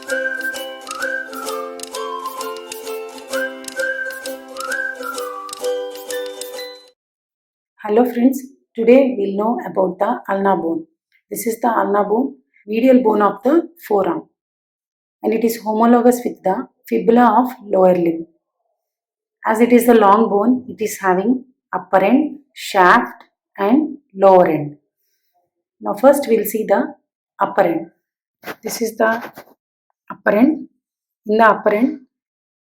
Hello friends, today we'll know about the ulna bone. This is the ulna bone, medial bone of the forearm, and it is homologous with the fibula of lower limb. As it is the long bone, it is having upper end, shaft and lower end. Now first we'll see the upper end. This is the upper end. In the upper end,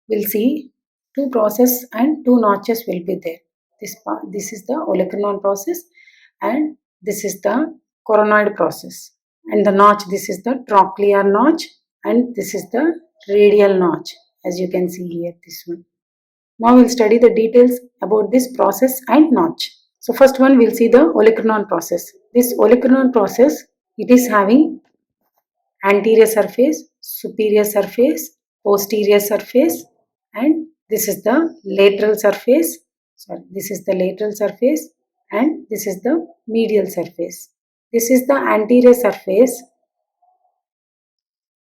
we'll see two process and two notches will be there. This is the olecranon process and this is the coronoid process. And the notch, this is the trochlear notch and this is the radial notch, as you can see here, this one. Now we'll study the details about this process and notch. So first one we'll see the olecranon process. This olecranon process, it is having anterior surface, superior surface, posterior surface and this is the lateral surface. This is the lateral surface and this is the medial surface. This is the anterior surface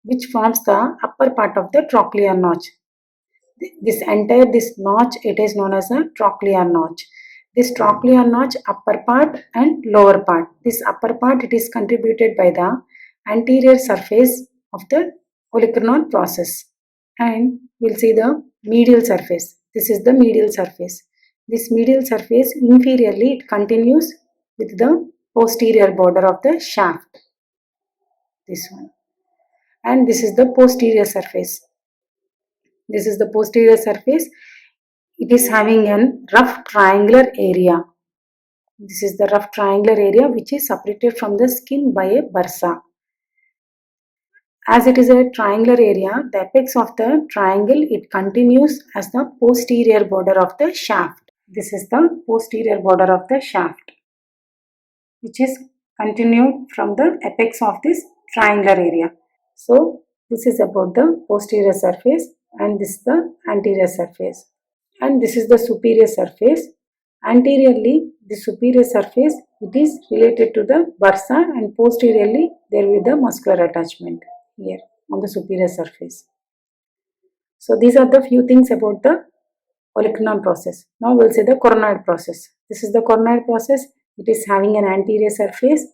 which forms the upper part of the trochlear notch. This notch, it is known as a trochlear notch. This trochlear notch, upper part and lower part. This upper part, it is contributed by the anterior surface of the olecranon process. And we'll see the medial surface. This is the medial surface. This medial surface, inferiorly, it continues with the posterior border of the shaft. This one. And this is the posterior surface. This is the posterior surface. It is having a rough triangular area. This is the rough triangular area which is separated from the skin by a bursa. As it is a triangular area, the apex of the triangle, it continues as the posterior border of the shaft. This is the posterior border of the shaft, which is continued from the apex of this triangular area. So, this is about the posterior surface and this is the anterior surface. And this is the superior surface. Anteriorly, the superior surface, it is related to the bursa and posteriorly there will be the muscular attachment here on the superior surface. So these are the few things about the olecranon process. Now we'll see the coronoid process. This is the coronoid process. It is having an anterior surface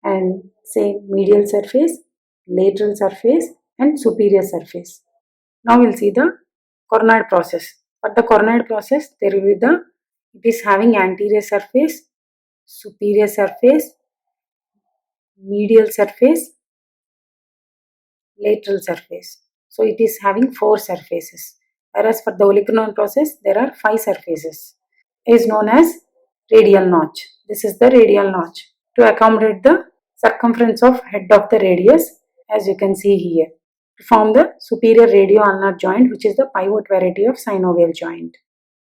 and say medial surface, lateral surface and superior surface. Now we'll see the coronoid process. For the coronoid process, there will be it is having anterior surface, superior surface, medial surface, lateral surface. So it is having 4 surfaces. Whereas for the olecranon process, there are 5 surfaces. It is known as radial notch. This is the radial notch to accommodate the circumference of head of the radius, as you can see here, to form the superior radio-ulnar joint, which is the pivot variety of synovial joint.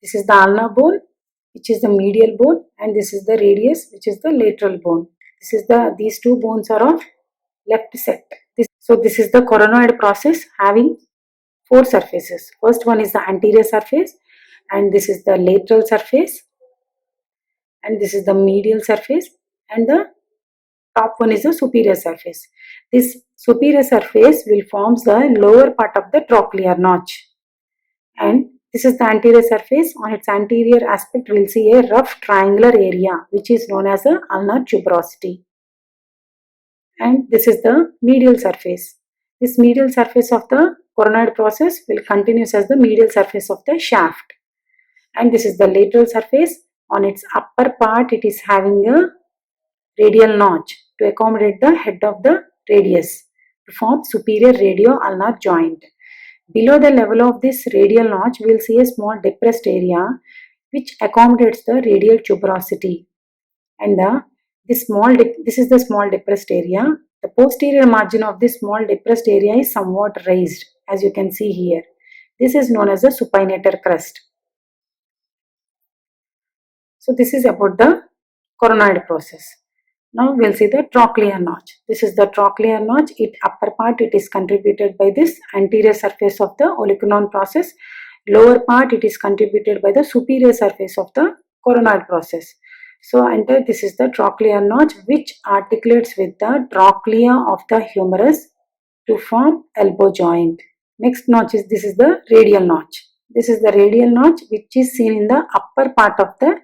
This is the ulnar bone, which is the medial bone, and this is the radius, which is the lateral bone. These two bones are of left set. So this is the coronoid process having 4 surfaces. First one is the anterior surface, and this is the lateral surface, and this is the medial surface, and the top one is the superior surface. This superior surface will form the lower part of the trochlear notch, and this is the anterior surface. On its anterior aspect, we will see a rough triangular area which is known as the ulnar tuberosity. And this is the medial surface. This medial surface of the coronoid process will continue as the medial surface of the shaft. And this is the lateral surface. On its upper part, it is having a radial notch to accommodate the head of the radius to form superior radio-ulnar joint. Below the level of this radial notch, we will see a small depressed area which accommodates the radial tuberosity. And this is the small depressed area. The posterior margin of this small depressed area is somewhat raised, as you can see here. This is known as the supinator crest. So this is about the coronoid process. Now we'll see the trochlear notch. This is the trochlear notch. Its upper part, it is contributed by this anterior surface of the olecranon process. Lower part, it is contributed by the superior surface of the coronoid process. So enter, this is the trochlear notch which articulates with the trochlea of the humerus to form elbow joint. Next notch is, this is the radial notch. This is the radial notch which is seen in the upper part of the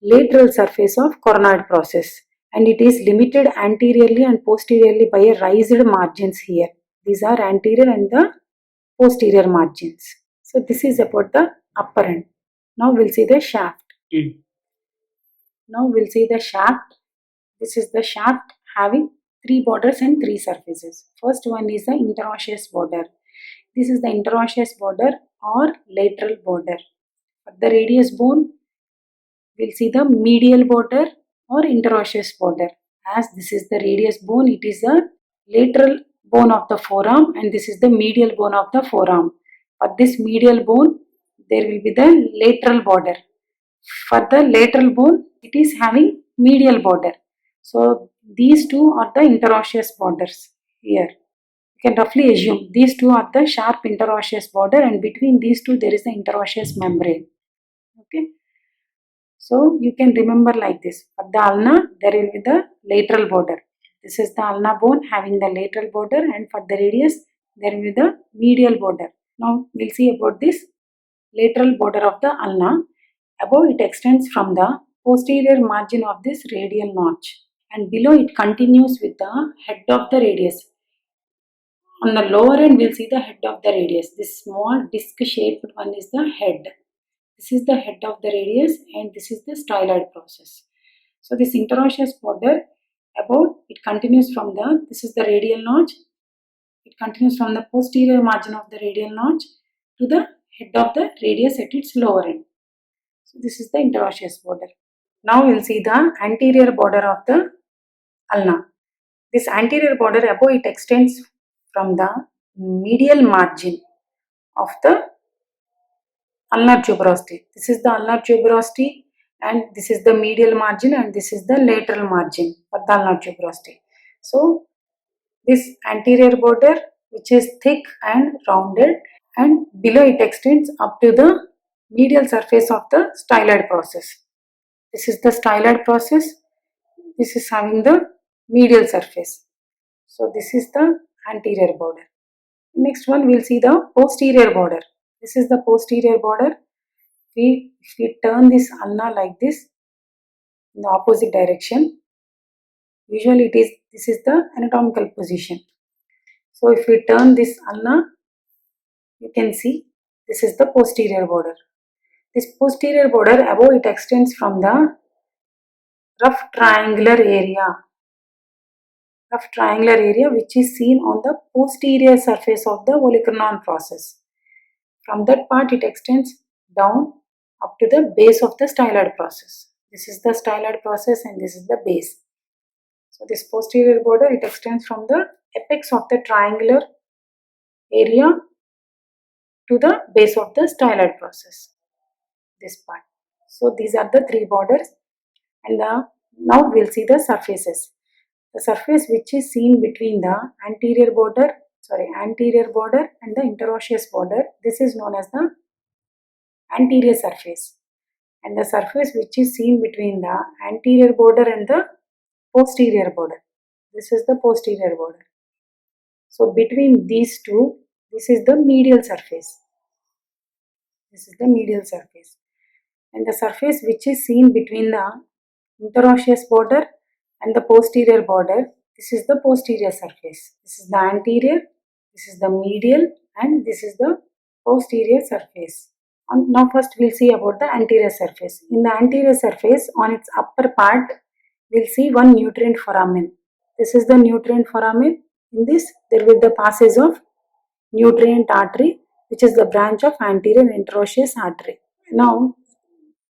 lateral surface of coronoid process, and it is limited anteriorly and posteriorly by a raised margins here. These are anterior and the posterior margins. So this is about the upper end. Now we'll see the shaft. Now we'll see the shaft. This is the shaft having three borders and three surfaces. First one is the interosseous border. This is the interosseous border or lateral border. For the radius bone, we'll see the medial border or interosseous border. As this is the radius bone, it is the lateral bone of the forearm, and this is the medial bone of the forearm. For this medial bone, there will be the lateral border. For the lateral bone, it is having medial border. So these two are the interosseous borders here. You can roughly assume these two are the sharp interosseous border, and between these two there is the interosseous membrane. Okay. So you can remember like this. For the ulna, there will be the lateral border. This is the ulna bone having the lateral border, and for the radius, there will be the medial border. Now we'll see about this lateral border of the ulna. Above it extends from the posterior margin of this radial notch, and below it continues with the head of the radius. On the lower end, we'll see the head of the radius. This small disc-shaped one is the head. This is the head of the radius, and this is the styloid process. So this interosseous border, above it continues from the, this is the radial notch. It continues from the posterior margin of the radial notch to the head of the radius at its lower end. So this is the interosseous border. Now we'll see the anterior border of the ulna. This anterior border, above it extends from the medial margin of the ulnar tuberosity. This is the ulnar tuberosity, and this is the medial margin, and this is the lateral margin for the ulnar tuberosity. So this anterior border, which is thick and rounded, and below it extends up to the medial surface of the styloid process. This is the styloid process. This is having the medial surface. So this is the anterior border. Next one, we'll see the posterior border. This is the posterior border. If we turn this ulna like this in the opposite direction, usually this is the anatomical position. So if we turn this ulna, you can see this is the posterior border. This posterior border, above it extends from the rough triangular area which is seen on the posterior surface of the olecranon process. From that part it extends down up to the base of the styloid process. This is the styloid process, and this is the base. So this posterior border, it extends from the apex of the triangular area to the base of the styloid process. This part. So these are the three borders, and now we'll see the surfaces. The surface which is seen between the anterior border and the interosseous border, this is known as the anterior surface. And the surface which is seen between the anterior border and the posterior border, this is the posterior border. So between these two, this is the medial surface. This is the medial surface. And the surface which is seen between the interosseous border and the posterior border, this is the posterior surface. This is the anterior, this is the medial, and this is the posterior surface. Now first we'll see about the anterior surface. In the anterior surface, on its upper part, we'll see one nutrient foramen. This is the nutrient foramen. In this, there will be the passage of nutrient artery, which is the branch of anterior interosseous artery. Now,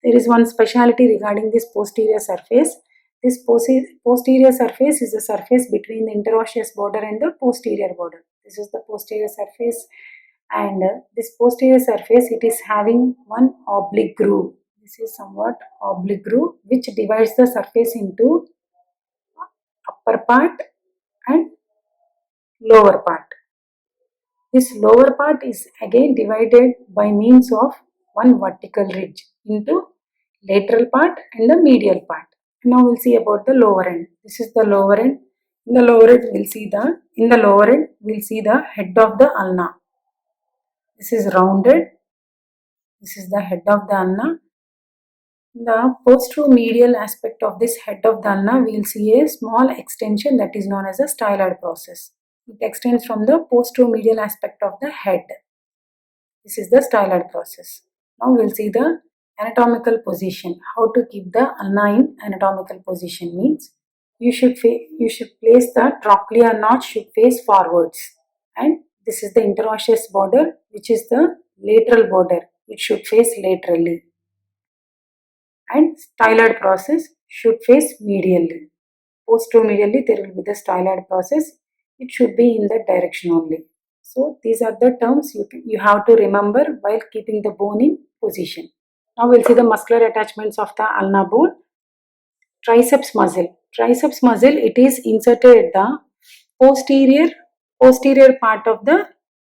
there is one speciality regarding this posterior surface. This posterior surface is the surface between the interosseous border and the posterior border. This is the posterior surface, and this posterior surface, it is having one oblique groove. This is somewhat oblique groove which divides the surface into upper part and lower part. This lower part is again divided by means of one vertical ridge into lateral part and the medial part. Now we'll see about the lower end. This is the lower end. In the lower end, we'll see the head of the ulna. This is rounded. This is the head of the ulna. The posteromedial aspect of this head of the ulna, we'll see a small extension that is known as a styloid process. It extends from the posteromedial aspect of the head. This is the styloid process. Now we'll see the anatomical position. How to keep the ulna in anatomical position means you should place the trochlear notch should face forwards, and this is the interosseous border, which is the lateral border. It should face laterally, and styloid process should face medially. Posteromedially, there will be the styloid process. It should be in that direction only. So these are the terms you have to remember while keeping the bone in position. Now we'll see the muscular attachments of the ulna bone. Triceps muscle. Triceps muscle, it is inserted at the posterior part of the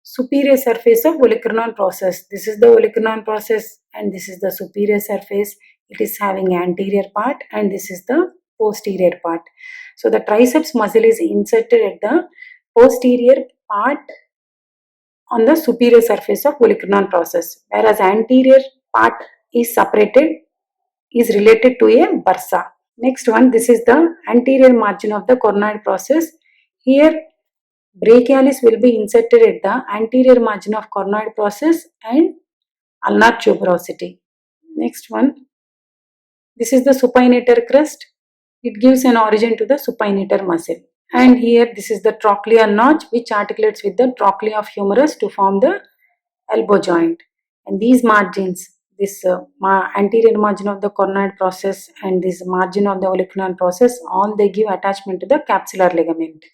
superior surface of olecranon process. This is the olecranon process and this is the superior surface. It is having anterior part and this is the posterior part. So the triceps muscle is inserted at the posterior part on the superior surface of olecranon process, whereas anterior part is related to a bursa. Next one, this is the anterior margin of the coronoid process. Here brachialis will be inserted at the anterior margin of coronoid process and ulnar tuberosity. Next one, this is the supinator crest. It gives an origin to the supinator muscle. And here this is the trochlear notch which articulates with the trochlea of humerus to form the elbow joint. And these margins, this anterior margin of the coronoid process and this margin of the olecranon process, all they give attachment to the capsular ligament.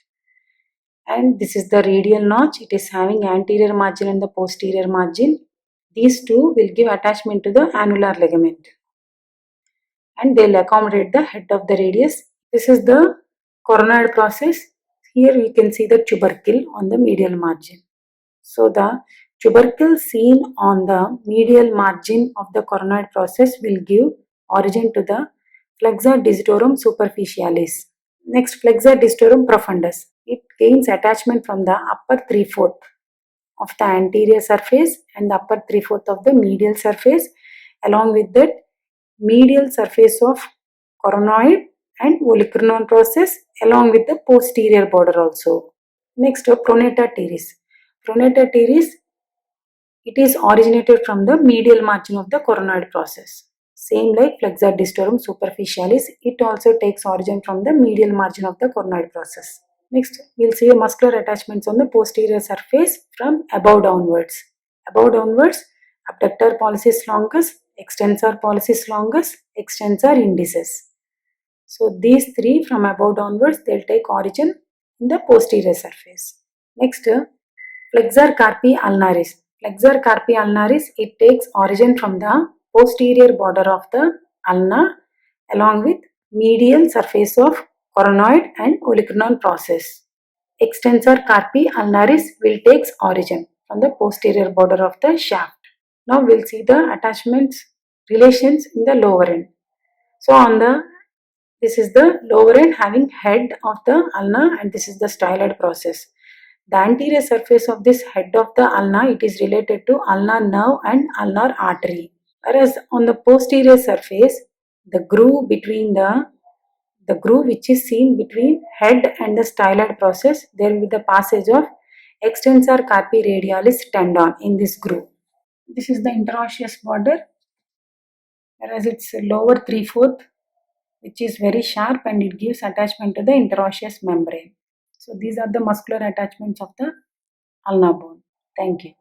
And this is the radial notch. It is having anterior margin and the posterior margin. These two will give attachment to the annular ligament, and they will accommodate the head of the radius. This is the coronoid process. Here we can see the tubercle on the medial margin. So the tubercle seen on the medial margin of the coronoid process will give origin to the flexor digitorum superficialis. Next, flexor digitorum profundus. It gains attachment from the upper 3/4 of the anterior surface and the upper 3/4 of the medial surface, along with that medial surface of coronoid and olecranon process, along with the posterior border also. Next, pronata teres. Pronata teres, it is originated from the medial margin of the coronoid process. Same like flexor digitorum superficialis, it also takes origin from the medial margin of the coronoid process. Next, we'll see the muscular attachments on the posterior surface from above downwards. Above downwards, abductor pollicis longus, extensor pollicis longus, extensor indicis. So these three from above downwards, they'll take origin in the posterior surface. Next, flexor carpi ulnaris. Flexor carpi ulnaris, it takes origin from the posterior border of the ulna along with medial surface of coronoid and olecranon process. Extensor carpi ulnaris will take origin from the posterior border of the shaft. Now we'll see the attachments relations in the lower end. So this is the lower end having head of the ulna and this is the styloid process. The anterior surface of this head of the ulna, it is related to ulnar nerve and ulnar artery. Whereas on the posterior surface, the groove which is seen between head and the styloid process, there will be the passage of extensor carpi radialis tendon in this groove. This is the interosseous border, whereas it's lower 3/4, which is very sharp and it gives attachment to the interosseous membrane. So these are the muscular attachments of the ulna bone. Thank you.